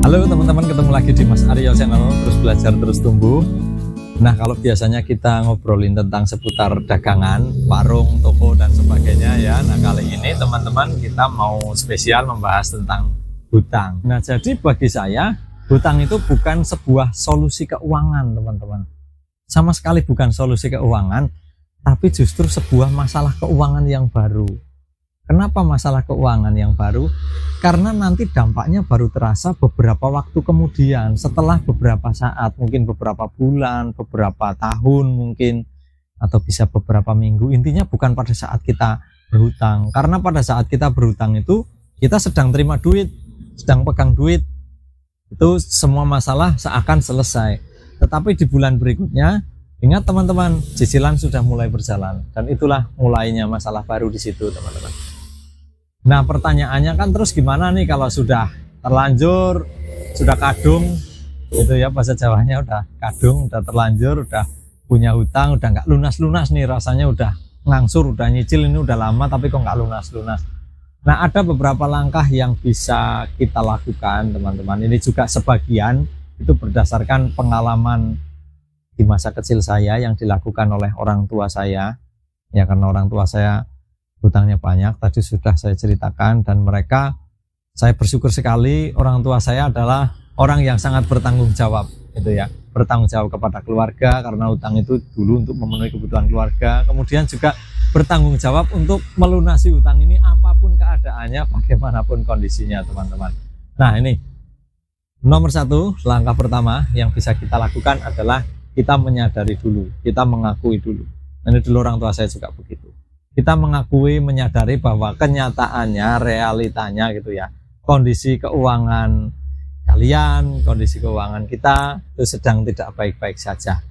Halo teman-teman, ketemu lagi di Mas Aryo Channel, terus belajar terus tumbuh. Nah, kalau biasanya kita ngobrolin tentang seputar dagangan, warung, toko dan sebagainya ya. Nah, kali ini teman-teman kita mau spesial membahas tentang hutang. Nah, jadi bagi saya hutang itu bukan sebuah solusi keuangan, teman-teman. Sama sekali bukan solusi keuangan, tapi justru sebuah masalah keuangan yang baru. Kenapa masalah keuangan yang baru? Karena nanti dampaknya baru terasa beberapa waktu kemudian, setelah beberapa saat, mungkin beberapa bulan, beberapa tahun mungkin, atau bisa beberapa minggu. Intinya bukan pada saat kita berhutang, karena pada saat kita berhutang itu kita sedang terima duit, sedang pegang duit, itu semua masalah seakan selesai. Tetapi di bulan berikutnya, ingat teman-teman, cicilan sudah mulai berjalan, dan itulah mulainya masalah baru di situ, teman-teman. Nah, pertanyaannya kan terus gimana nih kalau sudah terlanjur, sudah kadung, gitu ya, bahasa Jawanya udah kadung, udah terlanjur, udah punya hutang, udah nggak lunas-lunas nih, rasanya udah ngangsur, udah nyicil ini udah lama tapi kok nggak lunas-lunas. Nah, ada beberapa langkah yang bisa kita lakukan, teman-teman. Ini juga sebagian itu berdasarkan pengalaman di masa kecil saya yang dilakukan oleh orang tua saya, ya, karena orang tua saya hutangnya banyak, tadi sudah saya ceritakan, dan mereka, saya bersyukur sekali orang tua saya adalah orang yang sangat bertanggung jawab, gitu ya, bertanggung jawab kepada keluarga, karena hutang itu dulu untuk memenuhi kebutuhan keluarga, kemudian juga bertanggung jawab untuk melunasi hutang ini apapun keadaannya, bagaimanapun kondisinya, teman-teman. Nah, ini nomor satu, langkah pertama yang bisa kita lakukan adalah kita menyadari dulu, kita mengakui dulu. Ini dulu orang tua saya juga begitu. Kita mengakui, menyadari bahwa kenyataannya, realitanya gitu ya, kondisi keuangan kalian, kondisi keuangan kita itu sedang tidak baik-baik saja.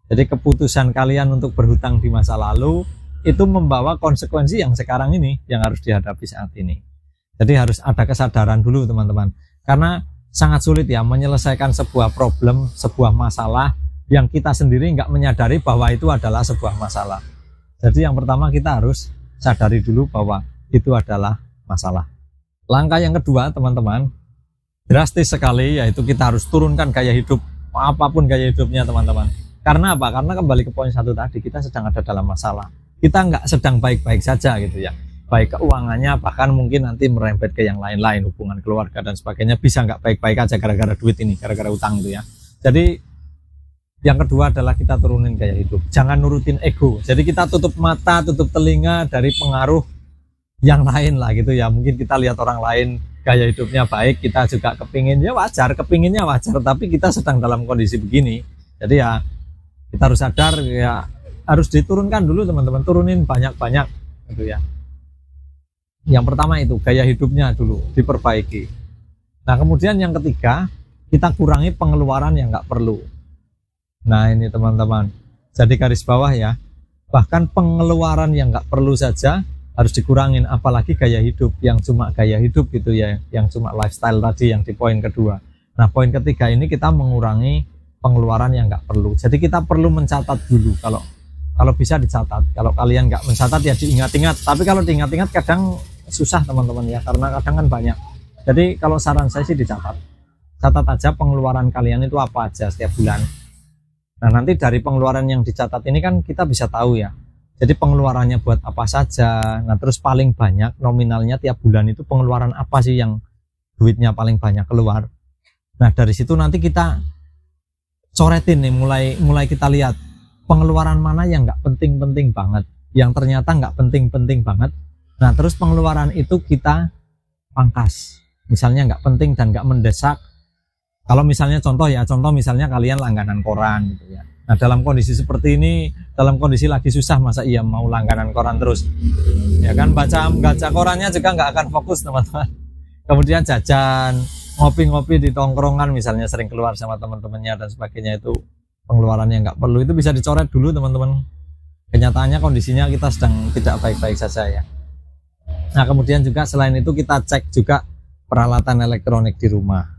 Jadi keputusan kalian untuk berhutang di masa lalu itu membawa konsekuensi yang sekarang ini, yang harus dihadapi saat ini. Jadi harus ada kesadaran dulu, teman-teman. Karena sangat sulit ya menyelesaikan sebuah problem, sebuah masalah yang kita sendiri nggak menyadari bahwa itu adalah sebuah masalah. Jadi yang pertama kita harus sadari dulu bahwa itu adalah masalah. Langkah yang kedua, teman-teman, drastis sekali, yaitu kita harus turunkan gaya hidup, apapun gaya hidupnya, teman-teman. Karena apa? Karena kembali ke poin satu tadi, kita sedang ada dalam masalah. Kita nggak sedang baik-baik saja gitu ya. Baik keuangannya, bahkan mungkin nanti merembet ke yang lain-lain, hubungan keluarga dan sebagainya, bisa nggak baik-baik aja gara-gara duit ini, gara-gara utang itu ya. Jadi yang kedua adalah kita turunin gaya hidup, jangan nurutin ego. Jadi kita tutup mata, tutup telinga dari pengaruh yang lain lah gitu ya. Mungkin kita lihat orang lain gaya hidupnya baik, kita juga kepinginnya wajar, kepinginnya wajar, tapi kita sedang dalam kondisi begini. Jadi ya kita harus sadar ya, harus diturunkan dulu, teman-teman, turunin banyak-banyak gitu ya. Yang pertama itu gaya hidupnya dulu diperbaiki. Nah, kemudian yang ketiga, kita kurangi pengeluaran yang nggak perlu. Nah, ini teman-teman, jadi garis bawah ya, bahkan pengeluaran yang nggak perlu saja harus dikurangin, apalagi gaya hidup yang cuma gaya hidup gitu ya, yang cuma lifestyle tadi yang di poin kedua. Nah, poin ketiga ini kita mengurangi pengeluaran yang nggak perlu. Jadi kita perlu mencatat dulu, kalau bisa dicatat. Kalau kalian nggak mencatat ya diingat-ingat, tapi kalau diingat-ingat kadang susah, teman-teman ya, karena kadang kan banyak. Jadi kalau saran saya sih dicatat, catat aja pengeluaran kalian itu apa aja setiap bulan. Nah, nanti dari pengeluaran yang dicatat ini kan kita bisa tahu ya, jadi pengeluarannya buat apa saja. Nah, terus paling banyak nominalnya tiap bulan itu pengeluaran apa sih yang duitnya paling banyak keluar. Nah, dari situ nanti kita coretin nih, mulai kita lihat pengeluaran mana yang nggak penting-penting banget, yang ternyata nggak penting-penting banget. Nah, terus pengeluaran itu kita pangkas, misalnya nggak penting dan nggak mendesak. Kalau misalnya contoh misalnya kalian langganan koran gitu ya. Nah, dalam kondisi seperti ini, dalam kondisi lagi susah, masa iya mau langganan koran terus? Ya kan, baca korannya juga nggak akan fokus, teman-teman. Kemudian jajan, ngopi-ngopi di tongkrongan misalnya, sering keluar sama teman-temannya dan sebagainya, itu pengeluaran yang nggak perlu, itu bisa dicoret dulu, teman-teman. Kenyataannya kondisinya kita sedang tidak baik-baik saja ya. Nah, kemudian juga selain itu kita cek juga peralatan elektronik di rumah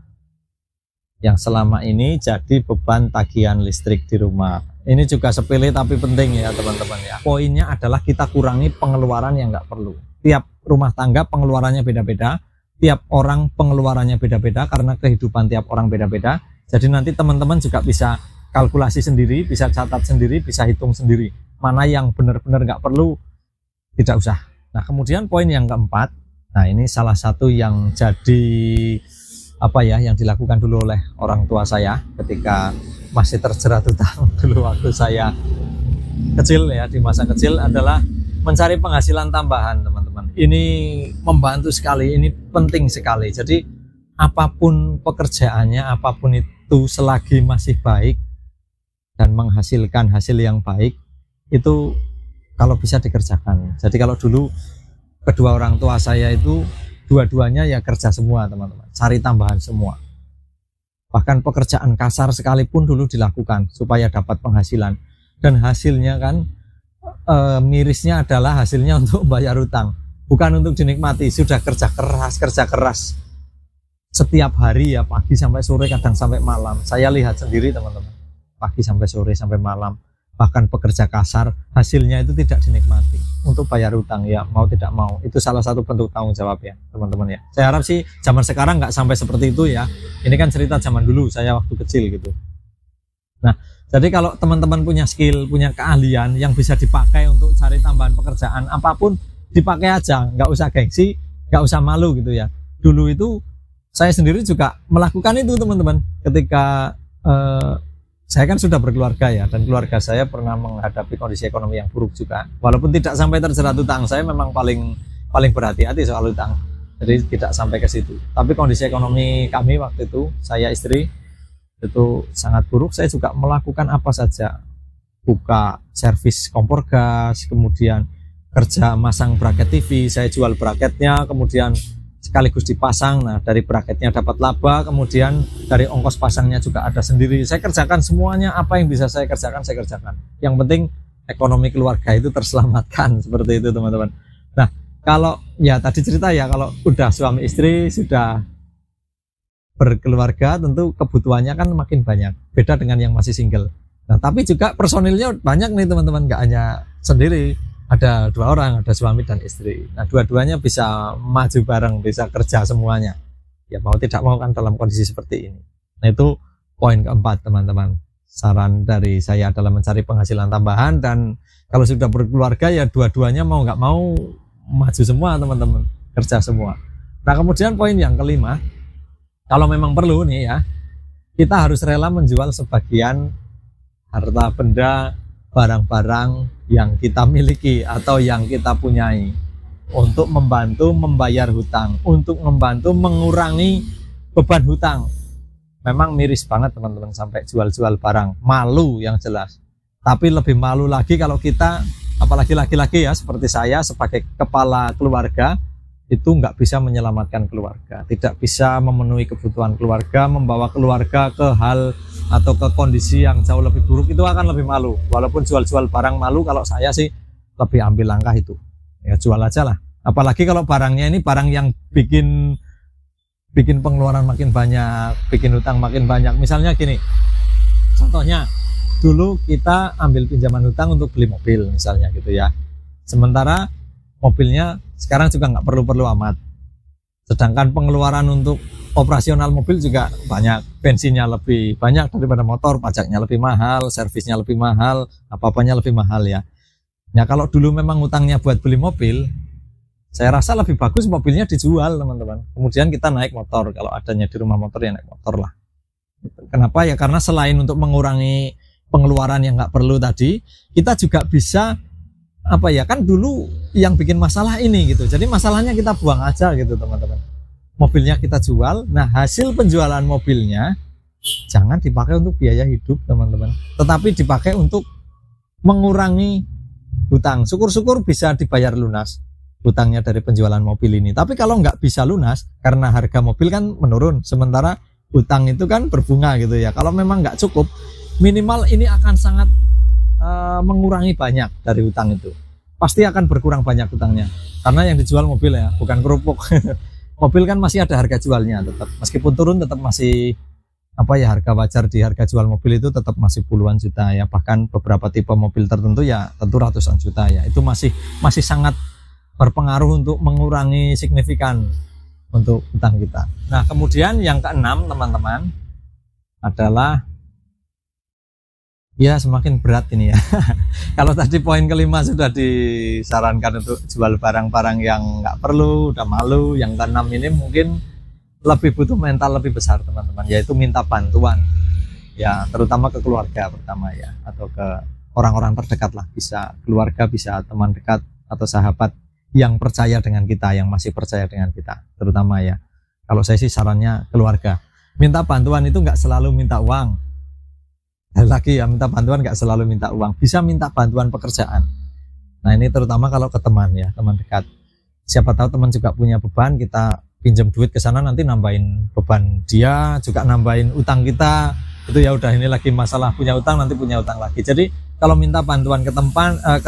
yang selama ini jadi beban tagihan listrik di rumah. Ini juga sepele tapi penting ya, teman-teman ya. Poinnya adalah kita kurangi pengeluaran yang nggak perlu. Tiap rumah tangga pengeluarannya beda-beda, tiap orang pengeluarannya beda-beda karena kehidupan tiap orang beda-beda. Jadi nanti teman-teman juga bisa kalkulasi sendiri, bisa catat sendiri, bisa hitung sendiri. Mana yang benar-benar nggak perlu, tidak usah. Nah, kemudian poin yang keempat, nah ini salah satu yang jadi yang dilakukan dulu oleh orang tua saya ketika masih terjerat hutang dulu waktu saya kecil ya, di masa kecil, adalah mencari penghasilan tambahan, teman-teman. Ini membantu sekali, ini penting sekali. Jadi apapun pekerjaannya, apapun itu, selagi masih baik dan menghasilkan hasil yang baik, itu kalau bisa dikerjakan. Jadi kalau dulu kedua orang tua saya itu dua-duanya ya kerja semua, teman-teman, cari tambahan semua. Bahkan pekerjaan kasar sekalipun dulu dilakukan supaya dapat penghasilan. Dan hasilnya kan mirisnya adalah hasilnya untuk bayar utang, bukan untuk dinikmati. Sudah kerja keras setiap hari ya, pagi sampai sore, kadang sampai malam. Saya lihat sendiri, teman-teman, pagi sampai sore sampai malam, bahkan pekerja kasar, hasilnya itu tidak dinikmati untuk bayar utang ya, mau tidak mau. Itu salah satu bentuk tanggung jawab ya, teman-teman ya. Saya harap sih zaman sekarang nggak sampai seperti itu ya. Ini kan cerita zaman dulu saya waktu kecil gitu. Nah, jadi kalau teman-teman punya skill, punya keahlian yang bisa dipakai untuk cari tambahan pekerjaan apapun, dipakai aja, nggak usah gengsi, nggak usah malu gitu ya. Dulu itu saya sendiri juga melakukan itu, teman-teman. Ketika saya kan sudah berkeluarga ya, dan keluarga saya pernah menghadapi kondisi ekonomi yang buruk juga. Walaupun tidak sampai terjerat utang, saya memang paling berhati-hati soal utang. Jadi tidak sampai ke situ. Tapi kondisi ekonomi kami waktu itu, saya istri, itu sangat buruk. Saya juga melakukan apa saja, buka servis kompor gas, kemudian kerja masang bracket TV, saya jual bracketnya, kemudian sekaligus dipasang. Nah, dari bracketnya dapat laba, kemudian dari ongkos pasangnya juga ada sendiri. Saya kerjakan semuanya, apa yang bisa saya kerjakan, saya kerjakan. Yang penting ekonomi keluarga itu terselamatkan, seperti itu, teman-teman. Nah, kalau ya tadi cerita ya, kalau udah suami istri, sudah berkeluarga, tentu kebutuhannya kan makin banyak, beda dengan yang masih single. Nah, tapi juga personilnya banyak nih, teman-teman, nggak hanya sendiri, ada dua orang, ada suami dan istri. Nah, dua-duanya bisa maju bareng, bisa kerja semuanya ya, mau tidak mau kan dalam kondisi seperti ini. Nah, itu poin keempat, teman-teman. Saran dari saya adalah mencari penghasilan tambahan, dan kalau sudah berkeluarga ya dua-duanya mau nggak mau maju semua, teman-teman, kerja semua. Nah, kemudian poin yang kelima, kalau memang perlu nih ya, kita harus rela menjual sebagian harta benda, barang-barang yang kita miliki atau yang kita punyai untuk membantu membayar hutang, untuk membantu mengurangi beban hutang. Memang miris banget, teman-teman, sampai jual-jual barang, malu yang jelas. Tapi lebih malu lagi kalau kita, apalagi laki-laki ya seperti saya sebagai kepala keluarga, itu nggak bisa menyelamatkan keluarga, tidak bisa memenuhi kebutuhan keluarga, membawa keluarga ke hal atau ke kondisi yang jauh lebih buruk, itu akan lebih malu. Walaupun jual-jual barang malu, kalau saya sih lebih ambil langkah itu, ya jual aja lah. Apalagi kalau barangnya ini barang yang bikin pengeluaran makin banyak, bikin utang makin banyak. Misalnya gini, contohnya dulu kita ambil pinjaman hutang untuk beli mobil misalnya gitu ya, sementara mobilnya sekarang juga nggak perlu-perlu amat, sedangkan pengeluaran untuk operasional mobil juga banyak, bensinnya lebih banyak daripada motor, pajaknya lebih mahal, servisnya lebih mahal, apa-apanya lebih mahal ya. Nah, kalau dulu memang utangnya buat beli mobil, saya rasa lebih bagus mobilnya dijual, teman-teman, kemudian kita naik motor, kalau adanya di rumah motor ya naik motor lah. Kenapa ya? Karena selain untuk mengurangi pengeluaran yang nggak perlu tadi, kita juga bisa kan dulu yang bikin masalah ini gitu, jadi masalahnya kita buang aja gitu, teman-teman. Mobilnya kita jual, nah hasil penjualan mobilnya jangan dipakai untuk biaya hidup, teman-teman, tetapi dipakai untuk mengurangi hutang. Syukur-syukur bisa dibayar lunas hutangnya dari penjualan mobil ini. Tapi kalau nggak bisa lunas karena harga mobil kan menurun, sementara hutang itu kan berbunga gitu ya, kalau memang nggak cukup, minimal ini akan sangat mengurangi banyak dari hutang itu. Pasti akan berkurang banyak hutangnya, karena yang dijual mobil ya, bukan kerupuk. Mobil kan masih ada harga jualnya tetap, meskipun turun tetap masih harga wajar di harga jual mobil itu tetap masih puluhan juta ya, bahkan beberapa tipe mobil tertentu ya tentu ratusan juta ya. Itu masih sangat berpengaruh untuk mengurangi signifikan untuk utang kita. Nah, kemudian yang keenam teman-teman adalah ya semakin berat ini ya. Kalau tadi poin kelima sudah disarankan untuk jual barang-barang yang nggak perlu, udah malu. Yang keenam ini mungkin lebih butuh mental lebih besar teman-teman, yaitu minta bantuan. Ya, terutama ke keluarga pertama ya, atau ke orang-orang terdekat lah, bisa keluarga, bisa teman dekat atau sahabat yang percaya dengan kita, yang masih percaya dengan kita, terutama ya. Kalau saya sih sarannya keluarga. Minta bantuan itu nggak selalu minta uang. Lagi ya, minta bantuan nggak selalu minta uang, bisa minta bantuan pekerjaan. Nah ini terutama kalau ke teman ya, teman dekat. Siapa tahu teman juga punya beban, kita pinjam duit ke sana nanti nambahin beban dia, juga nambahin utang kita. Itu ya udah, ini lagi masalah punya utang, nanti punya utang lagi. Jadi kalau minta bantuan ke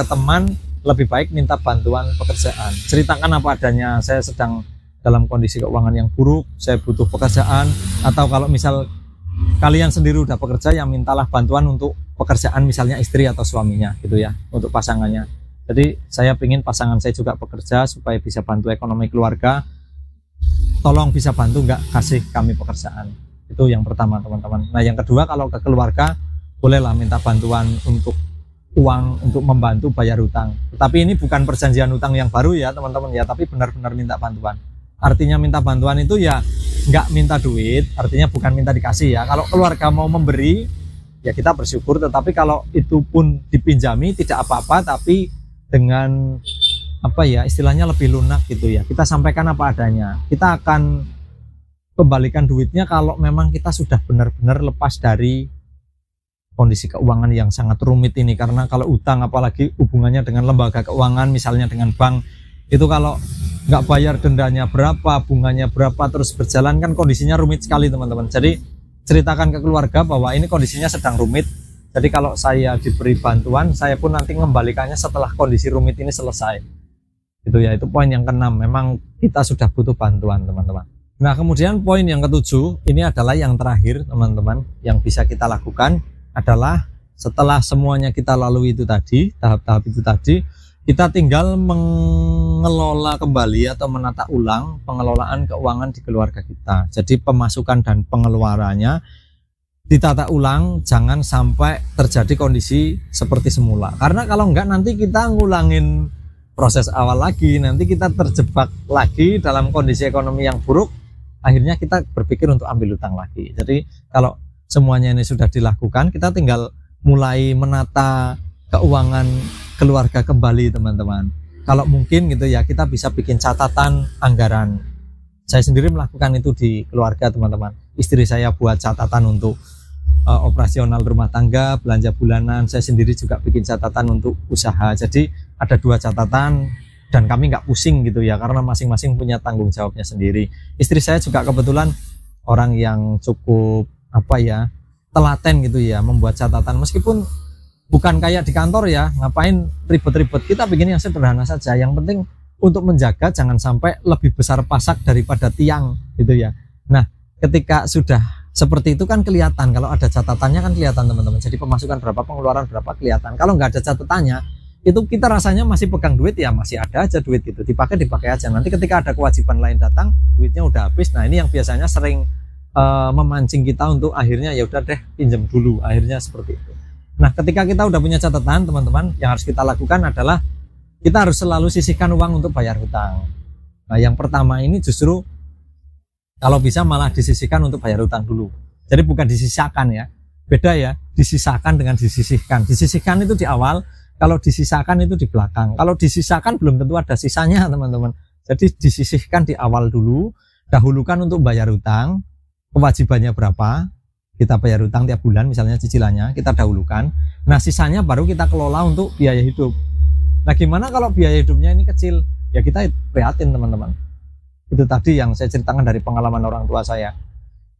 teman lebih baik minta bantuan pekerjaan. Ceritakan apa adanya, saya sedang dalam kondisi keuangan yang buruk, saya butuh pekerjaan. Atau kalau misal kalian sendiri udah bekerja, ya mintalah bantuan untuk pekerjaan, misalnya istri atau suaminya gitu ya, untuk pasangannya. Jadi saya ingin pasangan saya juga bekerja supaya bisa bantu ekonomi keluarga. Tolong bisa bantu nggak kasih kami pekerjaan. Itu yang pertama teman-teman. Nah yang kedua, kalau ke keluarga bolehlah minta bantuan untuk uang untuk membantu bayar hutang. Tapi ini bukan perjanjian hutang yang baru ya teman-teman ya, tapi benar-benar minta bantuan. Artinya minta bantuan itu ya nggak minta duit, artinya bukan minta dikasih ya. Kalau keluarga mau memberi ya kita bersyukur, tetapi kalau itu pun dipinjami tidak apa-apa, tapi dengan apa ya istilahnya lebih lunak gitu ya. Kita sampaikan apa adanya. Kita akan kembalikan duitnya kalau memang kita sudah benar-benar lepas dari kondisi keuangan yang sangat rumit ini. Karena kalau utang, apalagi hubungannya dengan lembaga keuangan, misalnya dengan bank, itu kalau nggak bayar dendanya berapa, bunganya berapa, terus berjalan, kan kondisinya rumit sekali teman-teman. Jadi ceritakan ke keluarga bahwa ini kondisinya sedang rumit. Jadi kalau saya diberi bantuan, saya pun nanti mengembalikannya setelah kondisi rumit ini selesai. Itu ya, itu poin yang keenam. Memang kita sudah butuh bantuan teman-teman. Nah kemudian poin yang ketujuh, ini adalah yang terakhir teman-teman, yang bisa kita lakukan adalah setelah semuanya kita lalui itu tadi, tahap-tahap itu tadi, kita tinggal mengelola kembali atau menata ulang pengelolaan keuangan di keluarga kita. Jadi pemasukan dan pengeluarannya ditata ulang, jangan sampai terjadi kondisi seperti semula. Karena kalau enggak nanti kita ngulangin proses awal lagi, nanti kita terjebak lagi dalam kondisi ekonomi yang buruk, akhirnya kita berpikir untuk ambil utang lagi. Jadi kalau semuanya ini sudah dilakukan, kita tinggal mulai menata keuangan keluarga kembali teman-teman. Kalau mungkin gitu ya, kita bisa bikin catatan anggaran. Saya sendiri melakukan itu di keluarga teman-teman. Istri saya buat catatan untuk operasional rumah tangga, belanja bulanan. Saya sendiri juga bikin catatan untuk usaha. Jadi ada 2 catatan dan kami nggak pusing gitu ya, karena masing-masing punya tanggung jawabnya sendiri. Istri saya juga kebetulan orang yang cukup apa ya, telaten gitu ya, membuat catatan. Meskipun bukan kayak di kantor ya, ngapain ribet-ribet, kita bikin yang sederhana saja. Yang penting untuk menjaga jangan sampai lebih besar pasak daripada tiang gitu ya. Nah ketika sudah seperti itu kan kelihatan, kalau ada catatannya kan kelihatan teman-teman. Jadi pemasukan berapa, pengeluaran berapa kelihatan. Kalau nggak ada catatannya, itu kita rasanya masih pegang duit ya, masih ada aja duit itu, dipakai aja. Nanti ketika ada kewajiban lain datang, duitnya udah habis. Nah ini yang biasanya sering memancing kita untuk akhirnya ya udah deh pinjam dulu, akhirnya seperti itu. Nah ketika kita udah punya catatan teman-teman, yang harus kita lakukan adalah kita harus selalu sisihkan uang untuk bayar hutang. Nah yang pertama ini justru kalau bisa malah disisihkan untuk bayar hutang dulu. Jadi bukan disisakan ya, beda ya, disisakan dengan disisihkan. Disisihkan itu di awal, kalau disisakan itu di belakang. Kalau disisakan belum tentu ada sisanya teman-teman. Jadi disisihkan di awal dulu, dahulukan untuk bayar hutang, kewajibannya berapa, kita bayar hutang tiap bulan misalnya cicilannya, kita dahulukan. Nah sisanya baru kita kelola untuk biaya hidup. Nah gimana kalau biaya hidupnya ini kecil? Ya kita prihatin teman-teman. Itu tadi yang saya ceritakan dari pengalaman orang tua saya.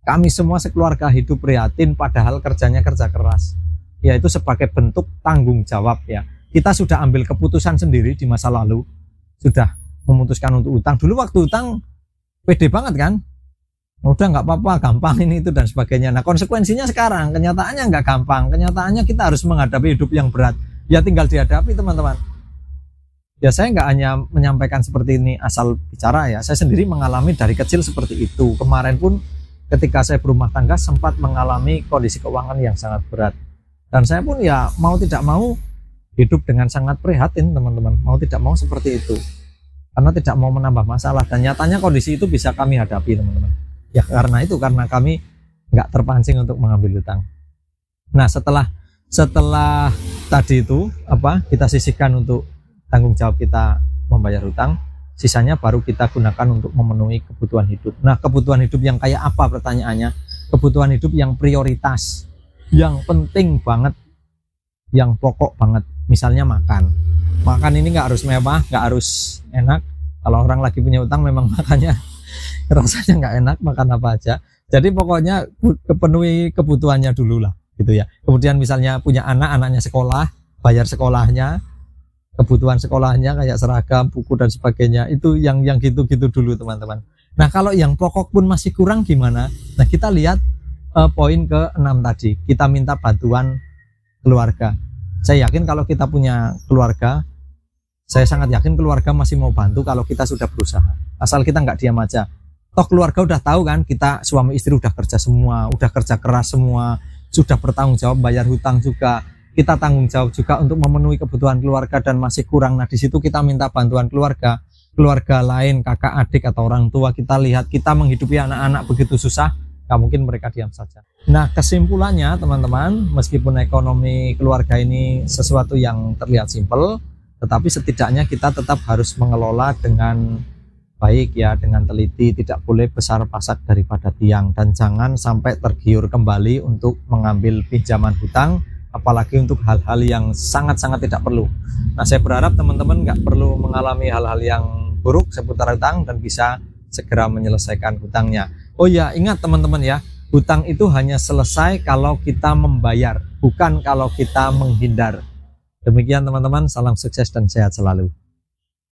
Kami semua sekeluarga hidup prihatin padahal kerjanya kerja keras. Ya itu sebagai bentuk tanggung jawab ya. Kita sudah ambil keputusan sendiri di masa lalu, sudah memutuskan untuk utang. Dulu waktu utang pede banget kan? Udah nggak apa-apa, gampang ini itu dan sebagainya. Nah konsekuensinya sekarang, kenyataannya nggak gampang. Kenyataannya kita harus menghadapi hidup yang berat. Ya tinggal dihadapi teman-teman. Ya saya nggak hanya menyampaikan seperti ini asal bicara ya, saya sendiri mengalami dari kecil seperti itu. Kemarin pun ketika saya berumah tangga sempat mengalami kondisi keuangan yang sangat berat. Dan saya pun ya mau tidak mau hidup dengan sangat prihatin teman-teman, mau tidak mau seperti itu. Karena tidak mau menambah masalah, dan nyatanya kondisi itu bisa kami hadapi teman-teman. Ya karena itu, karena kami nggak terpancing untuk mengambil hutang. Nah setelah tadi itu kita sisihkan untuk tanggung jawab kita membayar hutang, sisanya baru kita gunakan untuk memenuhi kebutuhan hidup. Nah kebutuhan hidup yang kayak apa pertanyaannya? Kebutuhan hidup yang prioritas, yang penting banget, yang pokok banget. Misalnya makan ini nggak harus mewah, nggak harus enak. Kalau orang lagi punya hutang memang makannya rasanya nggak enak, makan apa aja. Jadi pokoknya penuhi kebutuhannya dulu lah gitu ya. Kemudian misalnya punya anaknya sekolah, bayar sekolahnya, kebutuhan sekolahnya kayak seragam, buku dan sebagainya. Itu yang gitu-gitu dulu teman-teman. Nah kalau yang pokok pun masih kurang gimana? Nah kita lihat poin ke-6 tadi, kita minta bantuan keluarga. Saya yakin kalau kita punya keluarga, saya sangat yakin keluarga masih mau bantu kalau kita sudah berusaha. Asal kita nggak diam aja. Toh keluarga udah tahu kan, kita suami istri udah kerja semua, udah kerja keras semua, sudah bertanggung jawab bayar hutang juga. Kita tanggung jawab juga untuk memenuhi kebutuhan keluarga dan masih kurang. Nah di situ kita minta bantuan keluarga lain, kakak, adik atau orang tua. Kita lihat kita menghidupi anak-anak begitu susah, nggak mungkin mereka diam saja. Nah kesimpulannya teman-teman, meskipun ekonomi keluarga ini sesuatu yang terlihat simpel, tetapi setidaknya kita tetap harus mengelola dengan baik ya, dengan teliti, tidak boleh besar pasak daripada tiang, dan jangan sampai tergiur kembali untuk mengambil pinjaman hutang, apalagi untuk hal-hal yang sangat-sangat tidak perlu. Nah saya berharap teman-teman nggak perlu mengalami hal-hal yang buruk seputar hutang dan bisa segera menyelesaikan hutangnya. Oh ya, ingat teman-teman ya, hutang itu hanya selesai kalau kita membayar, bukan kalau kita menghindar. Demikian teman-teman, salam sukses dan sehat selalu.